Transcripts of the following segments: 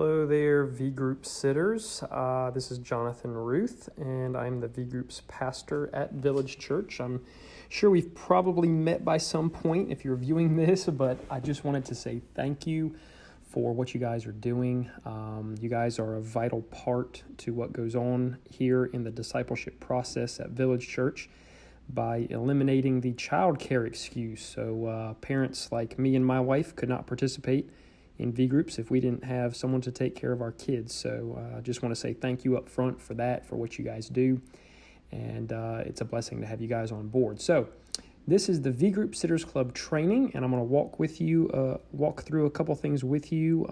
Hello there, VGroup sitters. This is Jonathan Ruth, and I'm the VGroup's pastor at Village Church. I'm sure we've probably met by some point if you're viewing this, but I just wanted to say thank you for what you guys are doing. You guys are a vital part to what goes on here in the discipleship process at Village Church by eliminating the child care excuse. So parents like me and my wife could not participate in V-groups if we didn't have someone to take care of our kids. So I just want to say thank you up front for that, for what you guys do. And it's a blessing to have you guys on board. So this is the V-Group Sitters Club training, and I'm going to walk through a couple things with you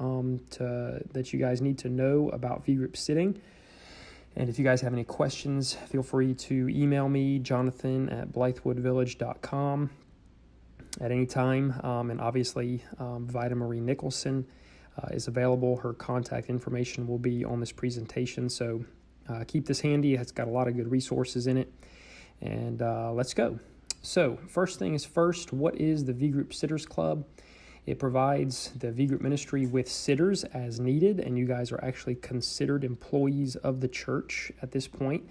that you guys need to know about V-Group sitting. And if you guys have any questions, feel free to email me, jonathan@blythewoodvillage.com. at any time, and obviously Vida Marie Nicholson is available. Her contact information will be on this presentation, so keep this handy. It's got a lot of good resources in it, and let's go. So first thing is first, what is the V-Group Sitters Club? It provides the V-Group ministry with sitters as needed, and you guys are actually considered employees of the church at this point.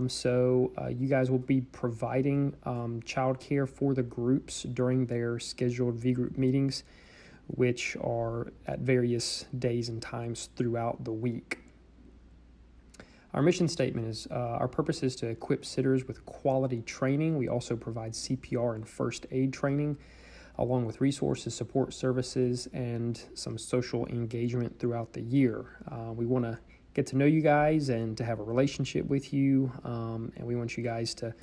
So you guys will be providing childcare for the groups during their scheduled V-Group meetings, which are at various days and times throughout the week. Our mission statement is our purpose is to equip sitters with quality training. We also provide CPR and first aid training, along with resources, support services, and some social engagement throughout the year. We want to get to know you guys and to have a relationship with you, and we want you guys to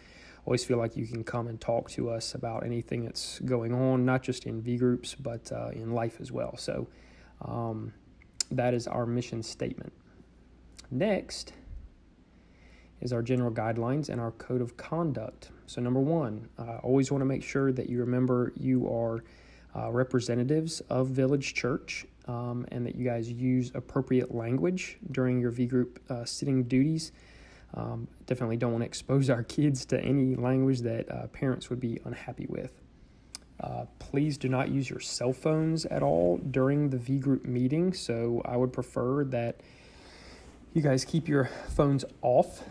always feel like you can come and talk to us about anything that's going on, not just in V-groups, but in life as well. So that is our mission statement. Next is our general guidelines and our code of conduct. So number one, always want to make sure that you remember you are representatives of Village Church, and that you guys use appropriate language during your V-group sitting duties. Definitely don't want to expose our kids to any language that parents would be unhappy with. Please do not use your cell phones at all during the V-group meeting. So I would prefer that you guys keep your phones off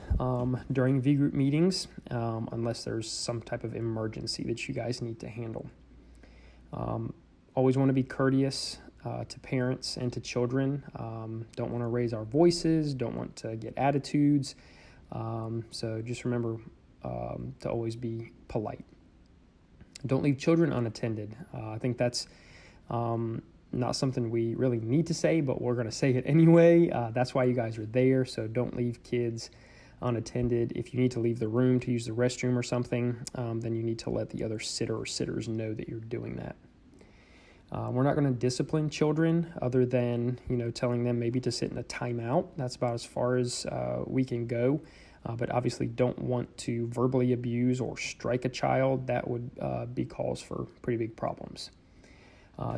during V-group meetings, unless there's some type of emergency that you guys need to handle. Always want to be courteous to parents and to children. Don't want to raise our voices, don't want to get attitudes. So just remember to always be polite. Don't leave children unattended. I think that's not something we really need to say, but we're going to say it anyway. That's why you guys are there, so don't leave kids unattended. If you need to leave the room to use the restroom or something, then you need to let the other sitter or sitters know that you're doing that. We're not going to discipline children other than, telling them maybe to sit in a timeout. That's about as far as we can go. But obviously don't want to verbally abuse or strike a child. That would be cause for pretty big problems.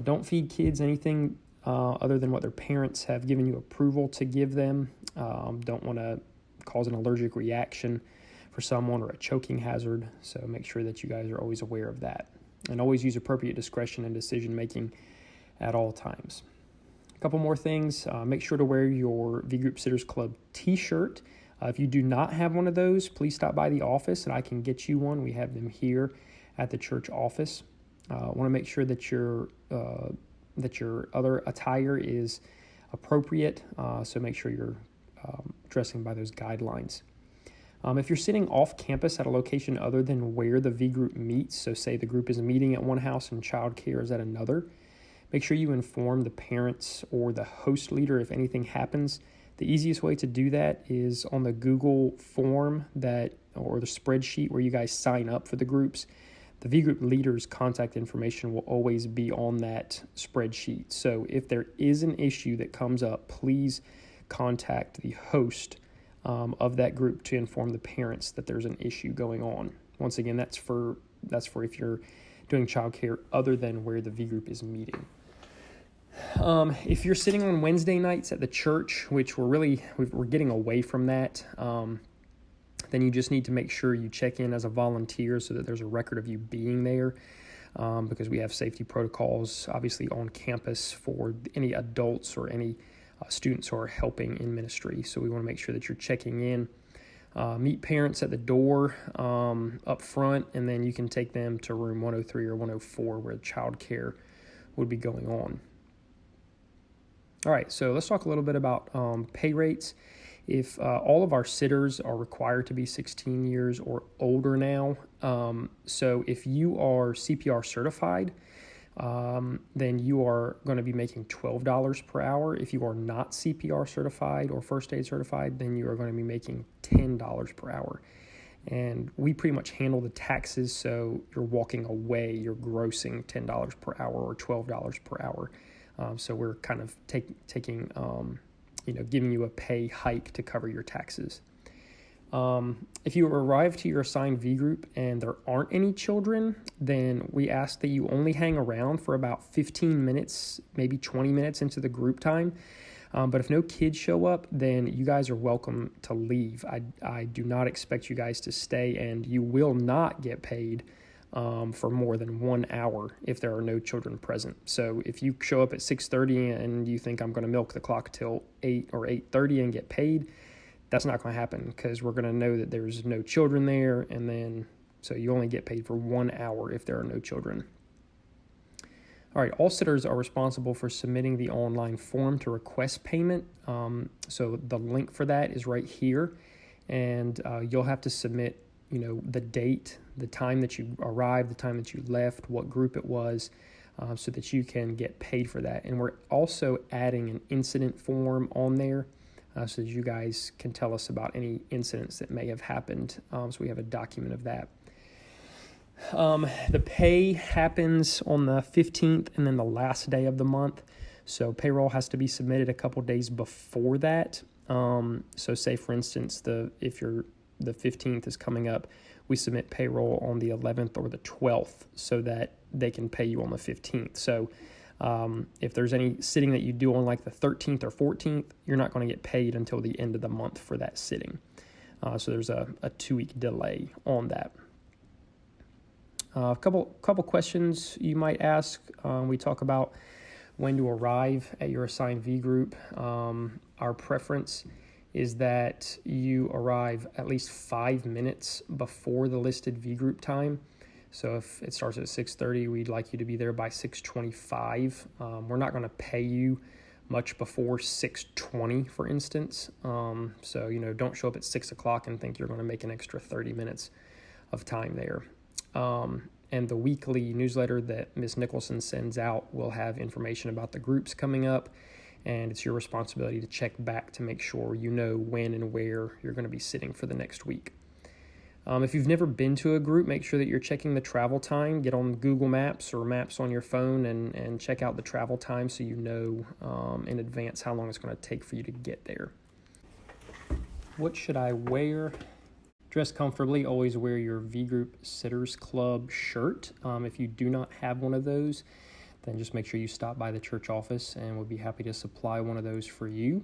Don't feed kids anything other than what their parents have given you approval to give them. Don't want to cause an allergic reaction for someone or a choking hazard. So make sure that you guys are always aware of that. And always use appropriate discretion and decision-making at all times. A couple more things. Make sure to wear your V-Group Sitters Club t-shirt. If you do not have one of those, please stop by the office and I can get you one. We have them here at the church office. Want to make sure that your other attire is appropriate, so make sure you're dressing by those guidelines. If you're sitting off campus at a location other than where the V-group meets, so say the group is meeting at one house and childcare is at another, make sure you inform the parents or the host leader if anything happens. The easiest way to do that is on the Google form or the spreadsheet where you guys sign up for the groups. The V-group leader's contact information will always be on that spreadsheet. So if there is an issue that comes up, please contact the host of that group to inform the parents that there's an issue going on. Once again, that's for if you're doing childcare other than where the V-group is meeting. If you're sitting on Wednesday nights at the church, which we're getting away from that, then you just need to make sure you check in as a volunteer so that there's a record of you being there, because we have safety protocols, obviously, on campus for any adults or any students who are helping in ministry. So we want to make sure that you're checking in. Meet parents at the door up front, and then you can take them to room 103 or 104 where child care would be going on. All right, so let's talk a little bit about pay rates. If all of our sitters are required to be 16 years or older now, so if you are CPR certified, then you are going to be making $12 per hour. If you are not CPR certified or first aid certified, then you are going to be making $10 per hour. And we pretty much handle the taxes, so you're walking away, you're grossing $10 per hour or $12 per hour. So we're kind of taking, giving you a pay hike to cover your taxes. If you arrive to your assigned VGroup and there aren't any children, then we ask that you only hang around for about 15 minutes, maybe 20 minutes into the group time. But if no kids show up, then you guys are welcome to leave. I do not expect you guys to stay, and you will not get paid for more than 1 hour if there are no children present. So if you show up at 6:30 and you think I'm going to milk the clock till 8 or 8:30 and get paid, that's not going to happen, because we're going to know that there's no children there, and then so you only get paid for 1 hour if there are no children. All right, all sitters are responsible for submitting the online form to request payment. So the link for that is right here, and you'll have to submit, the date, the time that you arrived, the time that you left, what group it was, so that you can get paid for that. And we're also adding an incident form on there, so that you guys can tell us about any incidents that may have happened. So we have a document of that. The pay happens on the 15th and then the last day of the month. So payroll has to be submitted a couple days before that. So say, for instance, if the 15th is coming up, we submit payroll on the 11th or the 12th so that they can pay you on the 15th. So if there's any sitting that you do on like the 13th or 14th, you're not going to get paid until the end of the month for that sitting. So there's a 2-week delay on that. A couple questions you might ask. We talk about when to arrive at your assigned V group. Our preference is that you arrive at least 5 minutes before the listed V group time. So if it starts at 6:30, we'd like you to be there by 6:25. We're not going to pay you much before 6:20, for instance. So, don't show up at 6 o'clock and think you're going to make an extra 30 minutes of time there. And the weekly newsletter that Ms. Nicholson sends out will have information about the groups coming up, and it's your responsibility to check back to make sure you know when and where you're going to be sitting for the next week. If you've never been to a group, make sure that you're checking the travel time. Get on Google Maps or Maps on your phone and check out the travel time so you know in advance how long it's going to take for you to get there. What should I wear? Dress comfortably. Always wear your VGroup Sitters Club shirt. If you do not have one of those, then just make sure you stop by the church office and we'll be happy to supply one of those for you.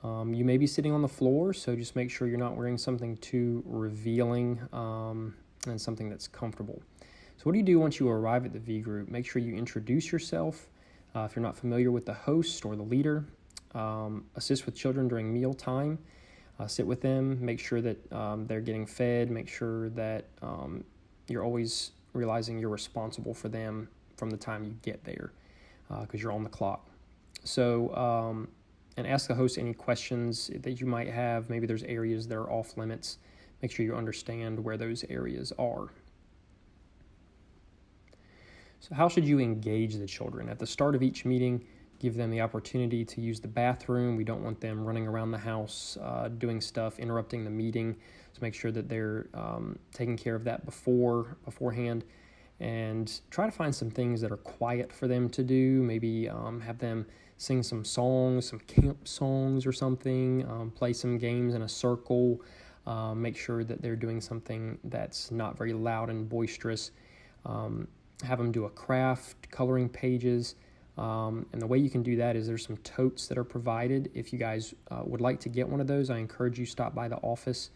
You may be sitting on the floor, so just make sure you're not wearing something too revealing and something that's comfortable. So what do you do once you arrive at the V group? Make sure you introduce yourself. If you're not familiar with the host or the leader, assist with children during meal time. Sit with them, make sure that they're getting fed, make sure that you're always realizing you're responsible for them from the time you get there because you're on the clock. So, and ask the host any questions that you might have. Maybe there's areas that are off limits. Make sure you understand where those areas are. So how should you engage the children? At the start of each meeting, give them the opportunity to use the bathroom. We don't want them running around the house, doing stuff, interrupting the meeting. So make sure that they're taking care of that beforehand. And try to find some things that are quiet for them to do. Maybe have them sing some songs, some camp songs or something, play some games in a circle, make sure that they're doing something that's not very loud and boisterous, have them do a craft, coloring pages, and the way you can do that is there's some totes that are provided. If you guys would like to get one of those, I encourage you to stop by the office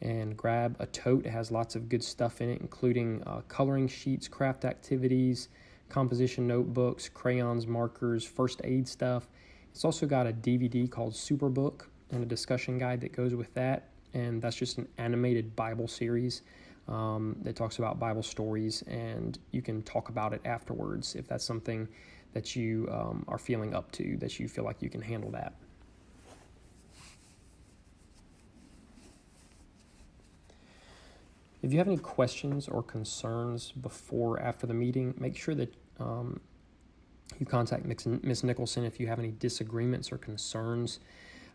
and grab a tote. It has lots of good stuff in it, including coloring sheets, craft activities, composition notebooks, crayons, markers, first aid stuff, It's also got a DVD called Superbook and a discussion guide that goes with that. And that's just an animated Bible series that talks about Bible stories, and you can talk about it afterwards if that's something that you are feeling up to, that you feel like you can handle that. If you have any questions or concerns before or after the meeting, make sure that you contact Ms. Nicholson if you have any disagreements or concerns.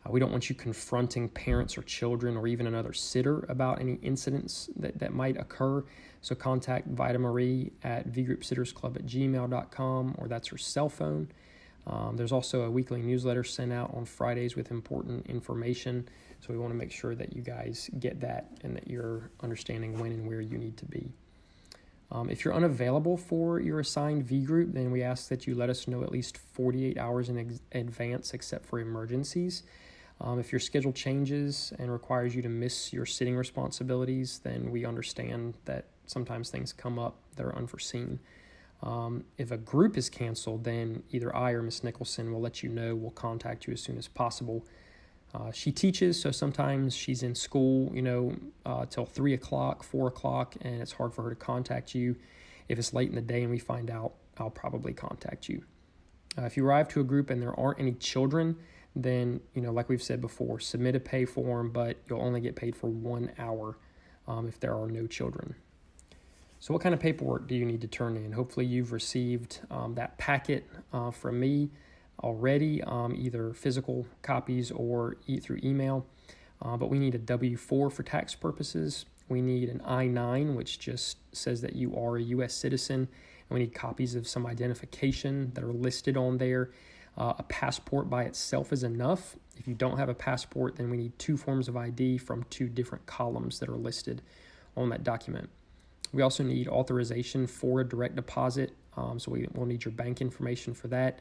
We don't want you confronting parents or children or even another sitter about any incidents that might occur. So contact Vita Marie at vgroupsittersclub@gmail.com, or that's her cell phone. There's also a weekly newsletter sent out on Fridays with important information. So we want to make sure that you guys get that and that you're understanding when and where you need to be. If you're unavailable for your assigned V group, then we ask that you let us know at least 48 hours in advance, except for emergencies. If your schedule changes and requires you to miss your sitting responsibilities, then we understand that sometimes things come up that are unforeseen. If a group is canceled, then either I or Ms. Nicholson will let you know. We'll contact you as soon as possible. She teaches, so sometimes she's in school, till 3 o'clock, 4 o'clock, and it's hard for her to contact you. If it's late in the day and we find out, I'll probably contact you. If you arrive to a group and there aren't any children, then, like we've said before, submit a pay form, but you'll only get paid for 1 hour if there are no children. So what kind of paperwork do you need to turn in? Hopefully you've received that packet from me already, either physical copies or through email. But we need a W-4 for tax purposes. We need an I-9, which just says that you are a U.S. citizen. And we need copies of some identification that are listed on there. A passport by itself is enough. If you don't have a passport, then we need 2 forms of ID from 2 different columns that are listed on that document. We also need authorization for a direct deposit, so we'll need your bank information for that.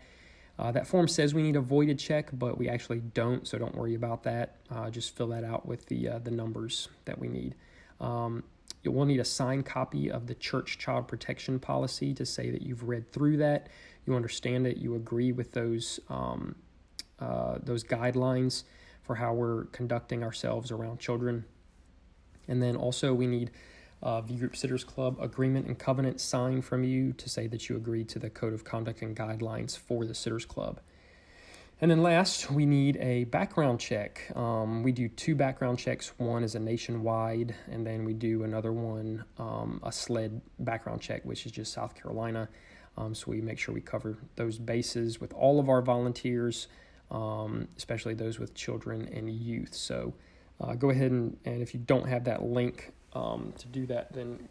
That form says we need a voided check, but we actually don't, so don't worry about that. Just fill that out with the numbers that we need. You will need a signed copy of the church child protection policy to say that you've read through that, you understand it, you agree with those guidelines for how we're conducting ourselves around children. And then also we need V Group Sitters Club agreement and covenant signed from you to say that you agree to the code of conduct and guidelines for the Sitters Club. And then last, we need a background check. We do 2 background checks. One is a nationwide, and then we do another one, a SLED background check, which is just South Carolina. So we make sure we cover those bases with all of our volunteers, especially those with children and youth. So go ahead and if you don't have that link to do that, then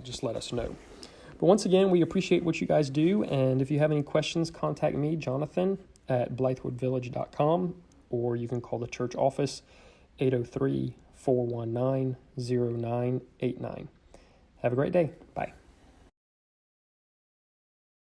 just let us know. But once again, we appreciate what you guys do, and if you have any questions, contact me, Jonathan, at blythewoodvillage.com, or you can call the church office, 803-419-0989. Have a great day. Bye.